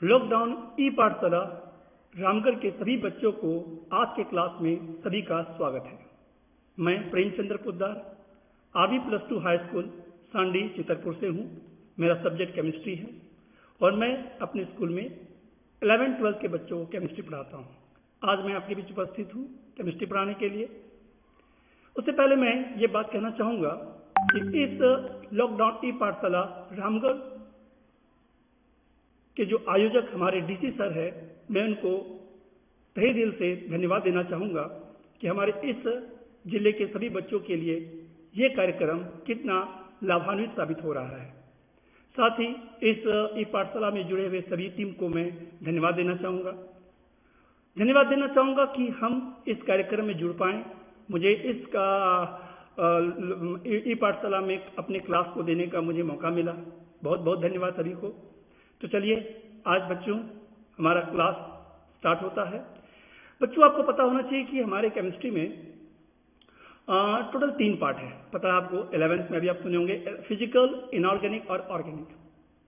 Lockdown ई पाठशाला रामगढ़ के सभी बच्चों को आज के क्लास में सभी का स्वागत है। मैं Premchandra Poddar RV+2 high school Sandi Chitarpur से हूँ। मेरा सब्जेक्ट केमिस्ट्री है और मैं अपने स्कूल में 11th-12th के बच्चों को केमिस्ट्री पढ़ाता हूँ। आज मैं आपके बीच उपस्थित हूँ केमिस्ट्री पढ़ाने के लिए। उससे पहले मैं ये बात कहना चाहूँगा कि इस लॉकडाउन ई पाठशाला रामगढ़ के जो आयोजक हमारे DC सर है, मैं उनको तहे दिल से धन्यवाद देना चाहूँगा कि हमारे इस जिले के सभी बच्चों के लिए ये कार्यक्रम कितना लाभान्वित साबित हो रहा है। साथ ही इस ई पाठशाला में जुड़े हुए सभी टीम को मैं धन्यवाद देना चाहूँगा कि हम इस कार्यक्रम में जुड़ पाएँ। मुझे इसका ई पाठशाला में अपने क्लास को देने का मुझे मौका मिला। बहुत बहुत धन्यवाद सभी को। तो चलिए आज बच्चों हमारा क्लास स्टार्ट होता है। बच्चों आपको पता होना चाहिए कि हमारे केमिस्ट्री में टोटल 3 पार्ट है। पता है आपको, 11th में भी आप सुने होंगे, फिजिकल, इनऑर्गेनिक और ऑर्गेनिक।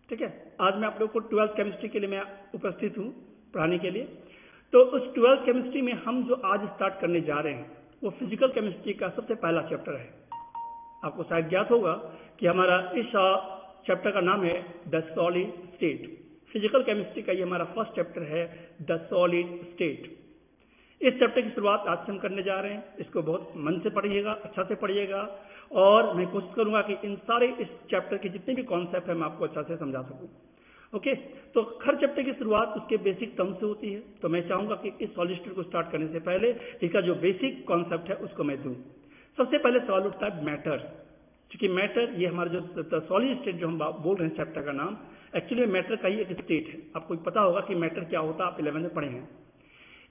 ठीक है, आज मैं आप लोग को 12th केमिस्ट्री के लिए मैं उपस्थित हूँ पढ़ाने के लिए। तो उस 12th केमिस्ट्री में हम जो आज स्टार्ट करने जा रहे हैं वो फिजिकल केमिस्ट्री का सबसे पहला चैप्टर है। आपको शायद ज्ञात होगा कि हमारा इस चैप्टर का नाम है the solid state. Physical chemistry का ये हमारा फर्स्ट चैप्टर है, द सॉलिड स्टेट। इस चैप्टर की शुरुआत आज से हम करने जा रहे हैं। इसको बहुत मन से पढ़िएगा, अच्छा से पढ़िएगा और मैं कोशिश करूंगा कि इन सारे इस चैप्टर के जितने भी कॉन्सेप्ट है मैं आपको अच्छा से समझा सकूं। ओके, तो हर चैप्टर की शुरुआत उसके बेसिक टर्म से होती है। तो मैं चाहूंगा कि इस सॉलिड स्टेट को स्टार्ट करने से पहले इसका जो बेसिक कॉन्सेप्ट है उसको मैं दूं। सबसे पहले सवाल उठता है मैटर, क्योंकि मैटर ये हमारा जो सॉलिड स्टेट जो हम बोल रहे हैं चैप्टर का नाम, एक्चुअली मैटर का ही एक स्टेट है। आपको पता होगा कि मैटर क्या होता है, आप 11th में पढ़े हैं।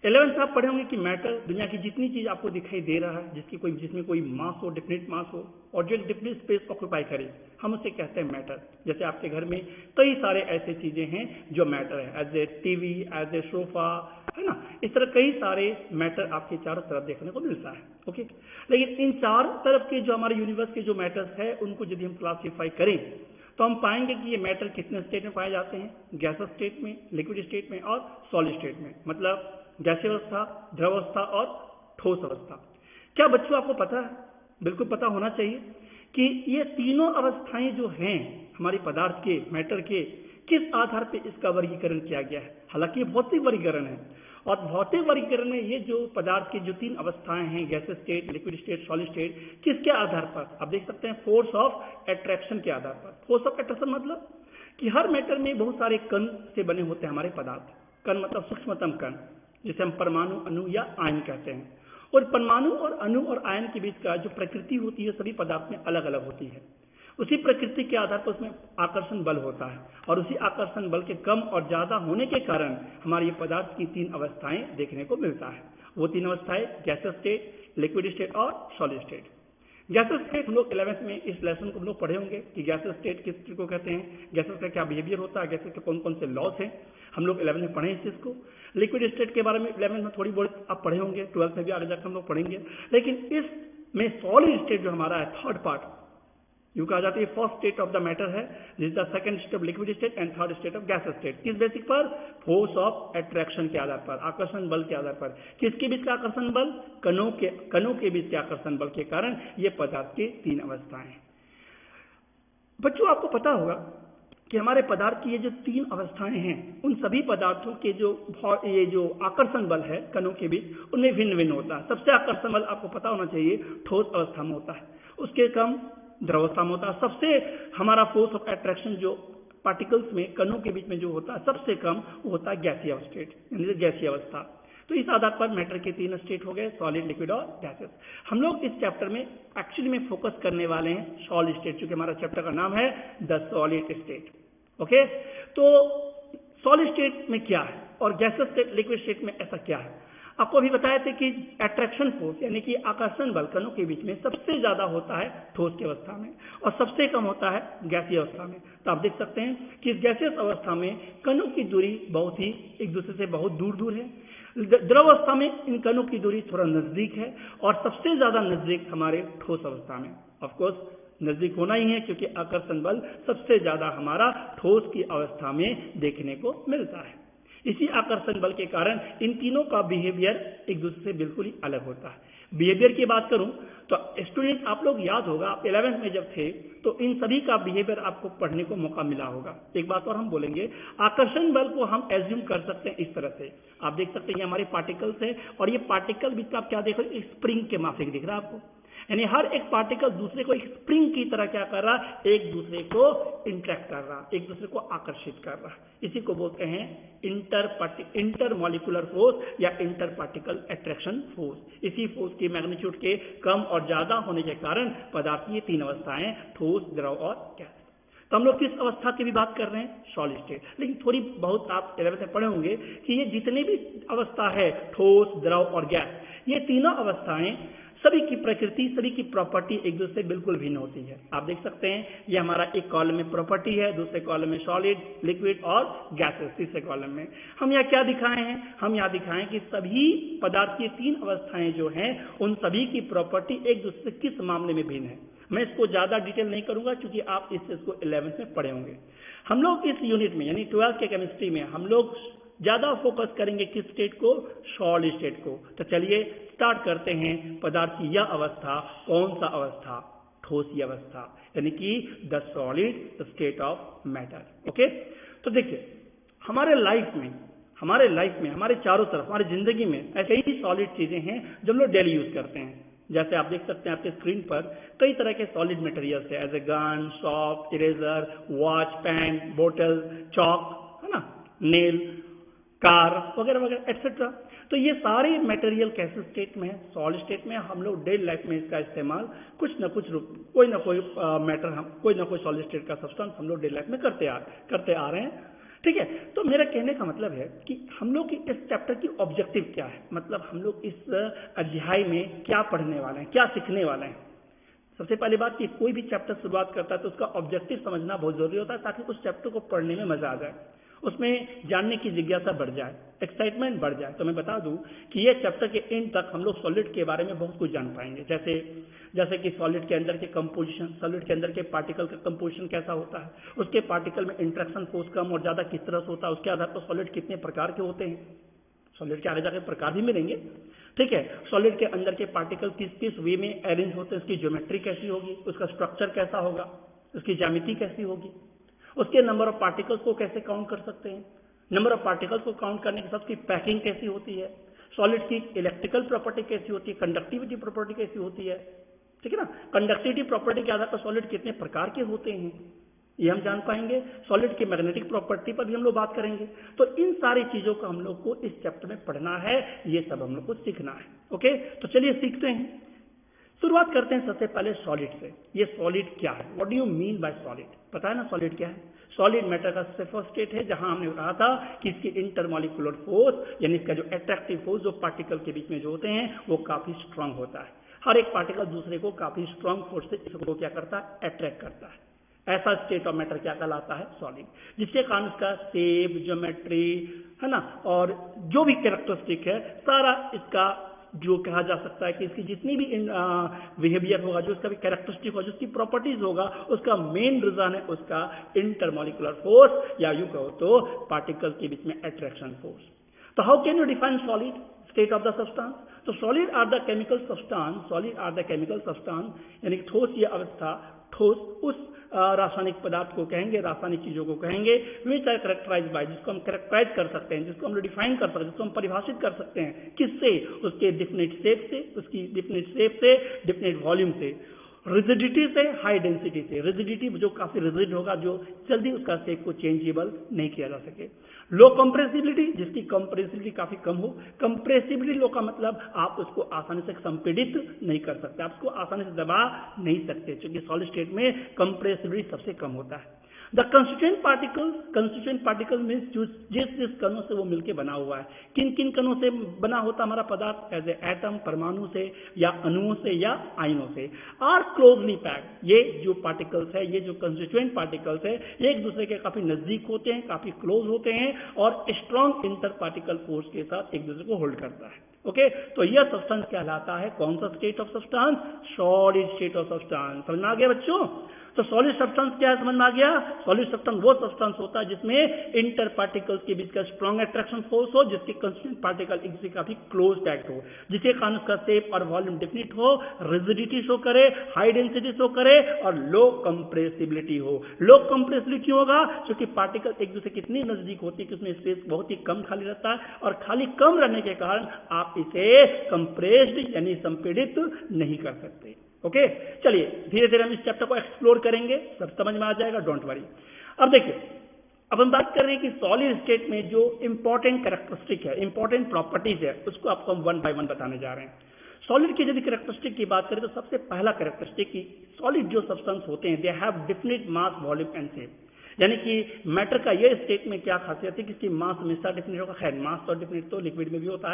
11th में आप पढ़े होंगे कि मैटर दुनिया की जितनी चीज आपको दिखाई दे रहा है जिसमें कोई मास हो, डेफिनेट मास हो और जो एक डेफिनेट स्पेस ऑक्यूपाई करे, हम उसे कहते हैं मैटर। जैसे आपके घर में कई सारे ऐसे चीजें हैं जो मैटर है, as a TV, as a sofa, है ना। इस तरह कई सारे मैटर आपके चारों तरफ देखने को मिलता है। ओके, लेकिन इन चारों तरफ के जो हमारे यूनिवर्स के जो मैटर्स है उनको यदि हम क्लासीफाई करें तो हम पाएंगे कि ये मैटर कितने स्टेट में पाए जाते हैं, गैसेस स्टेट में, लिक्विड स्टेट में और सॉलिड स्टेट में। मतलब गैसीय अवस्था, द्रव अवस्था और ठोस अवस्था। क्या बच्चों आपको पता है, बिल्कुल पता होना चाहिए कि ये तीनों अवस्थाएं जो हैं हमारी पदार्थ के, मैटर के, किस आधार पर इसका वर्गीकरण किया गया है। हालांकि ये भौतिक वर्गीकरण है और भौतिक वर्गीकरण में ये जो पदार्थ की जो 3 अवस्थाएं हैं, gases state, liquid state, solid state, किसके आधार पर आप देख सकते हैं, फोर्स ऑफ अट्रैक्शन के आधार पर। फोर्स ऑफ अट्रैक्शन मतलब कि हर मैटर में बहुत सारे कण से बने होते हैं हमारे पदार्थ। कण मतलब सूक्ष्मतम कण, जिसे हम परमाणु, अणु या आयन कहते हैं। और परमाणु और अणु और आयन के बीच का जो प्रकृति होती है सभी पदार्थ में अलग अलग होती है। उसी प्रकृति के आधार पर उसमें आकर्षण बल होता है और उसी आकर्षण बल के कम और ज्यादा होने के कारण हमारे पदार्थ की 3 अवस्थाएं देखने को मिलता है। वो 3 अवस्थाएं गैसेस स्टेट, लिक्विड स्टेट और सॉलिड स्टेट। गैसेस स्टेट हम लोग 11th में इस लेसन को हम लोग पढ़े होंगे कि गैसेस स्टेट किस चीज को कहते हैं, गैसेस का क्या बिहेवियर होता है, गैसेस के कौन कौन से लॉस हैं, हम लोग 11th में पढ़े इस चीज को। लिक्विड स्टेट के बारे में 11th में थोड़ी बहुत आप पढ़े होंगे, 12th में भी आगे जाकर हम लोग पढ़ेंगे। लेकिन इसमें सॉलिड स्टेट जो हमारा है, थर्ड पार्ट, यू कहा जाता है first state of the matter है, this the second state of liquid state and third state of gases state. किस बेसिक पर, फोर्स ऑफ अट्रैक्शन के आधार पर, आकर्षण बल के आधार पर। किसके बीच का आकर्षण बल, कणों के बीच के आकर्षण बल के कारण ये पदार्थ की 3 अवस्थाएं। बच्चों आपको पता होगा कि हमारे पदार्थ की ये जो 3 अवस्थाएं हैं उन सभी पदार्थों के ये जो आकर्षण बल है कणों के बीच, उनमें भिन्न भिन्न होता है। सबसे आकर्षण बल आपको पता होना चाहिए ठोस अवस्था में होता है, उसके कम द्रवावस्था में होता है। सबसे हमारा फोर्स ऑफ अट्रैक्शन जो पार्टिकल्स में, कणों के बीच में जो होता है सबसे कम, वो होता है गैसीय स्टेट, यानी गैसीय अवस्था। तो इस आधार पर मैटर के 3 स्टेट हो गए, सॉलिड, लिक्विड और गैसेस। हम लोग इस चैप्टर में एक्चुअली में फोकस करने वाले हैं सॉलिड स्टेट, क्योंकि हमारा चैप्टर का नाम है द सॉलिड स्टेट। ओके, तो सॉलिड स्टेट में क्या है और गैसेस स्टेट, लिक्विड स्टेट में ऐसा क्या है। आपको अभी बताए थे कि अट्रैक्शन फोर्स यानी कि आकर्षण बल कणों के बीच में सबसे ज्यादा होता है ठोस की अवस्था में और सबसे कम होता है गैसीय अवस्था में। तो आप देख सकते हैं कि इस गैसीय अवस्था में कणों की दूरी बहुत ही एक दूसरे से बहुत दूर दूर है। द्रव अवस्था में इन कणों की दूरी थोड़ा नजदीक है और सबसे ज्यादा नजदीक हमारे ठोस अवस्था में। ऑफ कोर्स नजदीक होना ही है, क्योंकि आकर्षण बल सबसे ज्यादा हमारा ठोस की अवस्था में देखने को मिलता है। इसी आकर्षण बल के कारण इन तीनों का बिहेवियर एक दूसरे से बिल्कुल ही अलग होता है। बिहेवियर की बात करूं तो स्टूडेंट, आप लोग याद होगा, आप 11th में जब थे तो इन सभी का बिहेवियर आपको पढ़ने को मौका मिला होगा। एक बात और हम बोलेंगे, आकर्षण बल को हम एज्यूम कर सकते हैं इस तरह से। आप देख सकते हैं ये हमारे पार्टिकल्स है, और ये पार्टिकल बीच में आप क्या देख रहे हैं, स्प्रिंग के माफिक दिख रहा है आपको। यानी हर एक पार्टिकल दूसरे को एक स्प्रिंग की तरह क्या कर रहा है, एक दूसरे को इंट्रैक्ट कर रहा, एक दूसरे को आकर्षित कर रहा। इसी को बोलते हैं इंटरमॉलिक्यूलर फोर्स या इंटर पार्टिकल अट्रैक्शन फोर्स। इसी फोर्स की मैग्नीट्यूड के कम और ज्यादा होने के कारण पदार्थ की ये तीन अवस्थाएं, ठोस, द्रव और गैस। तो हम लोग किस अवस्था की भी बात कर रहे हैं, सॉलिड स्टेट। लेकिन थोड़ी बहुत आप 11th में पढ़े होंगे कि ये जितनी भी अवस्था है, ठोस, द्रव और गैस, ये तीनों अवस्थाएं सभी की प्रकृति, सभी की प्रॉपर्टी एक दूसरे से बिल्कुल भिन्न होती है। आप देख सकते हैं ये हमारा एक कॉलम में प्रॉपर्टी है, दूसरे कॉलम में सॉलिड, लिक्विड और गैसेस, तीसरे कॉलम में। हम यहाँ क्या दिखाए हैं, हम यहाँ दिखाएं कि सभी पदार्थ की तीन अवस्थाएं जो हैं, उन सभी की प्रॉपर्टी एक दूसरे से किस मामले में भिन्न है। मैं इसको ज्यादा डिटेल नहीं करूंगा क्योंकि आप इसको 11th में पढ़े होंगे। हम लोग इस यूनिट में यानी 12th के केमिस्ट्री में हम लोग ज्यादा फोकस करेंगे किस स्टेट को, सॉलिड स्टेट को। तो चलिए स्टार्ट करते हैं। पदार्थ की यह अवस्था कौन सा अवस्था, ठोस की अवस्था, यानी कि the solid state of matter. Okay, तो देखिए हमारे लाइफ में हमारे चारों तरफ, हमारी जिंदगी में ऐसे ही सॉलिड चीजें हैं जो हम लोग डेली यूज करते हैं। जैसे आप देख सकते हैं आपके स्क्रीन पर कई तरह के सॉलिड मटेरियल्स है, as a gun, soft, eraser, watch, pen, बोतल, चॉक, है ना, नेल, कार वगैरह वगैरह एक्सेट्रा। तो ये सारे मटेरियल कैसे स्टेट में है, सॉलिड स्टेट में। हम लोग डेली लाइफ में इसका इस्तेमाल कुछ न कुछ कोई ना कोई मैटर, हम कोई ना कोई सॉलिड स्टेट का सब्सटेंस हम लोग डेली लाइफ में करते आ रहे हैं। ठीक है, तो मेरा कहने का मतलब है कि हम लोग की इस चैप्टर की ऑब्जेक्टिव क्या है, मतलब हम लोग इस अध्याय में क्या पढ़ने वाले हैं, क्या सीखने वाले हैं। सबसे पहली बात कि कोई भी चैप्टर शुरुआत करता है तो उसका ऑब्जेक्टिव समझना बहुत जरूरी होता है, ताकि उस चैप्टर को पढ़ने में मजा आ जाए, उसमें जानने की जिज्ञासा बढ़ जाए, एक्साइटमेंट बढ़ जाए। तो मैं बता दूं कि ये चैप्टर के एंड तक हम लोग सॉलिड के बारे में बहुत कुछ जान पाएंगे। जैसे कि सॉलिड के अंदर के कंपोजिशन, सॉलिड के अंदर के पार्टिकल का कंपोजिशन कैसा होता है, उसके पार्टिकल में इंट्रैक्शन फोर्स कम और ज्यादा किस तरह से होता है, उसके आधार पर सॉलिड कितने प्रकार के होते हैं। सॉलिड के आगे जाके प्रकार भी मिलेंगे। ठीक है, सॉलिड के अंदर के पार्टिकल किस किस वे में अरेंज होते हैं, उसकी ज्योमेट्री कैसी होगी, उसका स्ट्रक्चर कैसा होगा, उसकी ज्यामिति कैसी होगी, उसके नंबर ऑफ पार्टिकल्स को कैसे काउंट कर सकते हैं, नंबर ऑफ पार्टिकल्स को काउंट करने के साथ उसकी पैकिंग कैसी होती है, सॉलिड की इलेक्ट्रिकल प्रॉपर्टी कैसी होती है, कंडक्टिविटी प्रॉपर्टी कैसी होती है। ठीक है ना, कंडक्टिविटी प्रॉपर्टी के आधार पर सॉलिड कितने प्रकार के होते हैं ये हम जान पाएंगे। सॉलिड की मैग्नेटिक प्रॉपर्टी पर भी हम लोग बात करेंगे। तो इन सारी चीजों को हम लोग को इस चैप्टर में पढ़ना है, ये सब हम लोग को सीखना है। ओके, तो चलिए सीखते हैं। शुरुआत करते हैं सबसे पहले सॉलिड से। ये सॉलिड क्या है, what do you mean by solid, पता है ना सॉलिड क्या है। सॉलिड मैटर का सबसे फर्स्ट स्टेट है जहां हमने कहा था कि इसकी इंटरमॉलिक्यूलर फोर्स यानी इसका जो अट्रैक्टिव फोर्स जो पार्टिकल के बीच में जो होते हैं वो काफी स्ट्रांग होता है। हर एक पार्टिकल दूसरे को काफी स्ट्रांग फोर्स से इसको क्या करता है, अट्रैक्ट करता है। ऐसा स्टेट ऑफ मैटर क्या कहलाता है, सॉलिड, जिसके कारण इसका शेप, ज्योमेट्री, है ना, और जो भी कैरेक्टरिस्टिक है सारा इसका जो कहा जा सकता है कि इसकी जितनी भी बिहेवियर होगा, जो इसका भी कैरेक्टरिस्टिक होगा, जो उसकी प्रॉपर्टीज होगा, उसका मेन रीजन है उसका इंटरमॉलिक्यूलर फोर्स या यूं कहो तो पार्टिकल के बीच में अट्रैक्शन फोर्स। तो how can you define solid state of the substance. तो solid are the chemical substance, यानी ठोस ये अवस्था, ठोस उस रासायनिक पदार्थ को कहेंगे, रासायनिक चीजों को कहेंगे, विच आर कैरेक्टराइज बाय, जिसको हम कैरेक्टराइज कर सकते हैं, जिसको हम डिफाइन कर सकते हैं, जिसको हम परिभाषित कर सकते हैं, किससे, उसके डिफिनिट शेप से, उसकी डिफिनिट शेप से, डिफिनिट वॉल्यूम से, रिजिडिटी से, हाई डेंसिटी से। रिजिडिटी जो काफी रिजिड होगा, जो जल्दी उसका शेप को चेंजेबल नहीं किया जा सके। लो कंप्रेसिबिलिटी, जिसकी कंप्रेसिबिलिटी काफी कम हो। कंप्रेसिबिलिटी लो का मतलब आप उसको आसानी से संपीड़ित नहीं कर सकते, आप उसको आसानी से दबा नहीं सकते, क्योंकि सॉलिड स्टेट में कंप्रेसिबिलिटी सबसे कम होता है। द कंस्टिट्यूएंट पार्टिकल मीन्स जिस कणों से वो मिलके बना हुआ है, किन किन कणों से बना होता हमारा पदार्थ, एज ए एटम, परमाणु से या अणुओं से या आयनों से, आर क्लोजली पैक्ड। ये जो पार्टिकल्स है, ये जो कंस्टिट्यूएंट पार्टिकल्स है, एक दूसरे के काफी नजदीक होते हैं, काफी क्लोज होते हैं और स्ट्रॉन्ग इंटर पार्टिकल फोर्स के साथ एक दूसरे को होल्ड करता है। ओके, तो यह सब्सटेंस कहलाता है कौन सा state of substance? Solid state of substance. समझ में आ गया बच्चों? तो सॉलिड सब्सटेंस क्या है, समझ में आ गया? सॉलिड सब्सटेंस वो सब्सटेंस होता है जिसमें इंटर पार्टिकल्स के बीच का स्ट्रॉन्ग अट्रैक्शन फोर्स हो, जिसके कंस्टिट्यूएंट पार्टिकल एक दूसरे का भी क्लोज पैक्ड हो, जिसके कारण उसका शेप और वॉल्यूम डिफिनिट हो, रिजिडिटी शो करे, हाई डेंसिटी शो करे और लो कंप्रेसिबिलिटी हो। लो कंप्रेसिबिलिटी क्यों होगा? क्योंकि पार्टिकल एक दूसरे कितनी नजदीक होती है कि उसमें स्पेस बहुत ही कम खाली रहता है और खाली कम रहने के कारण आप इसे कंप्रेस्ड यानी संपीड़ित नहीं कर सकते। ओके, चलिए धीरे धीरे हम इस चैप्टर को एक्सप्लोर करेंगे, सब समझ में आ जाएगा, डोंट वरी। अब देखिए, अब हम बात कर रहे हैं कि सॉलिड स्टेट में जो इंपॉर्टेंट कैरेक्टरिस्टिक है, इंपॉर्टेंट प्रॉपर्टीज है, उसको आपको हम वन बाय वन बताने जा रहे हैं। सॉलिड की यदि कैरेक्टरिस्टिक की बात करें तो सबसे पहला कैरेक्टरिस्टिक की सॉलिड जो सब्सटेंस होते हैं, they have definite mass, volume and shape. यानी कि मैटर का ये स्टेट में क्या खासियत है कि इसकी मास हमेशा डिफिनिट होगा। खैर मास तो डिफिनिट तो लिक्विड में भी होता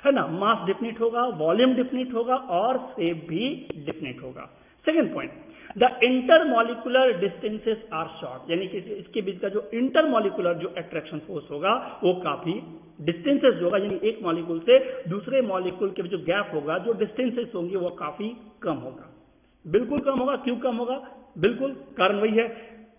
है ना? मास डिफिनिट होगा, वॉल्यूम डिफिनिट होगा और शेप भी डिफिनिट होगा। Second point, the intermolecular distances are short, यानी कि इसके बीच का जो इंटरमॉलिक्यूलर जो अट्रैक्शन फोर्स होगा वो काफी डिस्टेंसेस होगा, यानी एक मॉलिक्यूल से दूसरे मॉलिक्यूल के जो गैप होगा, जो डिस्टेंसेस होंगे वो काफी कम होगा, बिल्कुल कम होगा। क्यों कम होगा? बिल्कुल कारण वही है,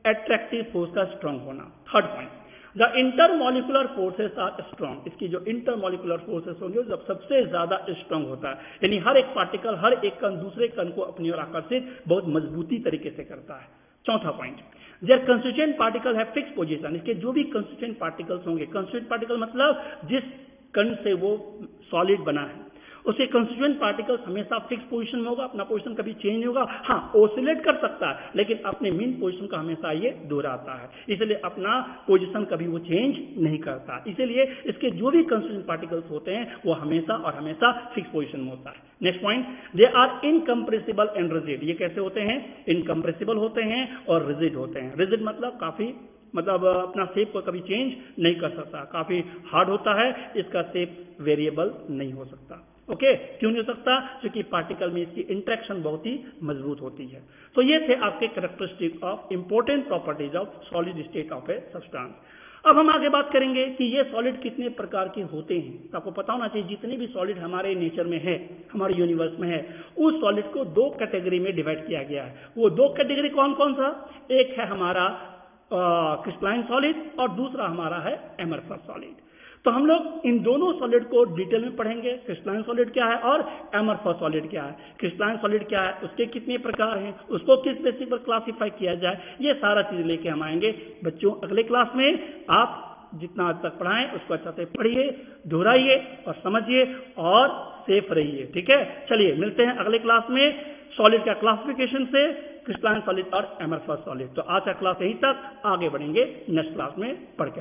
अट्रैक्टिव फोर्स का स्ट्रांग होना। Third point, the intermolecular forces are strong, इसकी जो इंटरमॉलिक्यूलर फोर्सेस होंगे जब सबसे ज्यादा स्ट्रांग होता है, यानी हर एक पार्टिकल, हर एक कण दूसरे कण को अपनी ओर आकर्षित बहुत मजबूती तरीके से करता है। चौथा पॉइंट, देयर कंस्टिट्यूएंट पार्टिकल है फिक्स पोजीशन, इसके जो भी कंस्टिट्यूएंट पार्टिकल्स होंगे, कंस्टिट्यूएंट पार्टिकल मतलब जिस कण से वो सॉलिड बना है उसके कंस्टिट्यूएंट पार्टिकल्स हमेशा फिक्स पोजीशन में होगा, अपना पोजीशन कभी चेंज नहीं होगा। हाँ, ओसिलेट कर सकता है लेकिन अपने मेन पोजीशन का हमेशा ये दोहराता है, इसलिए अपना पोजीशन कभी वो चेंज नहीं करता। इसीलिए इसके जो भी कंस्टिट्यूएंट पार्टिकल्स होते हैं वो हमेशा और हमेशा फिक्स पोजीशन में होता है। Next point, they are incompressible and rigid, ये कैसे होते हैं? इनकम्प्रेसिबल होते हैं और रिजिड होते हैं। रिजिड मतलब काफी अपना शेप को कभी चेंज नहीं कर सकता, काफी हार्ड होता है, इसका शेप वेरिएबल नहीं हो सकता। ओके, क्यों नहीं हो सकता? क्योंकि पार्टिकल में इसकी इंटरेक्शन बहुत ही मजबूत होती है। तो ये थे आपके characteristic of important properties of solid state of a substance. अब हम आगे बात करेंगे कि ये सॉलिड कितने प्रकार के होते हैं। तो आपको पता होना चाहिए जितने भी सॉलिड हमारे नेचर में है, हमारे यूनिवर्स में है, उस सॉलिड को दो कैटेगरी में डिवाइड किया गया है। वो दो कैटेगरी कौन कौन सा? एक है हमारा क्रिस्टलाइन सॉलिड और दूसरा हमारा है एमरफस सॉलिड। तो हम लोग इन दोनों सॉलिड को डिटेल में पढ़ेंगे, क्रिस्टलाइन सॉलिड क्या है और एमरफस सॉलिड क्या है। क्रिस्टलाइन सॉलिड क्या है, उसके कितने प्रकार हैं, उसको किस बेसिस पर क्लासिफाई किया जाए, ये सारा चीज लेके हम आएंगे बच्चों अगले क्लास में। आप जितना आज तक पढ़ाएं उसको अच्छा से पढ़िए, दोहराइए और समझिए और सेफ रहिए। ठीक है, चलिए मिलते हैं अगले क्लास में सॉलिड का क्लासिफिकेशन से, क्रिस्टलाइन सॉलिड और एमरफस सॉलिड। तो आज का क्लास यहीं तक, आगे बढ़ेंगे नेक्स्ट क्लास में पढ़ के।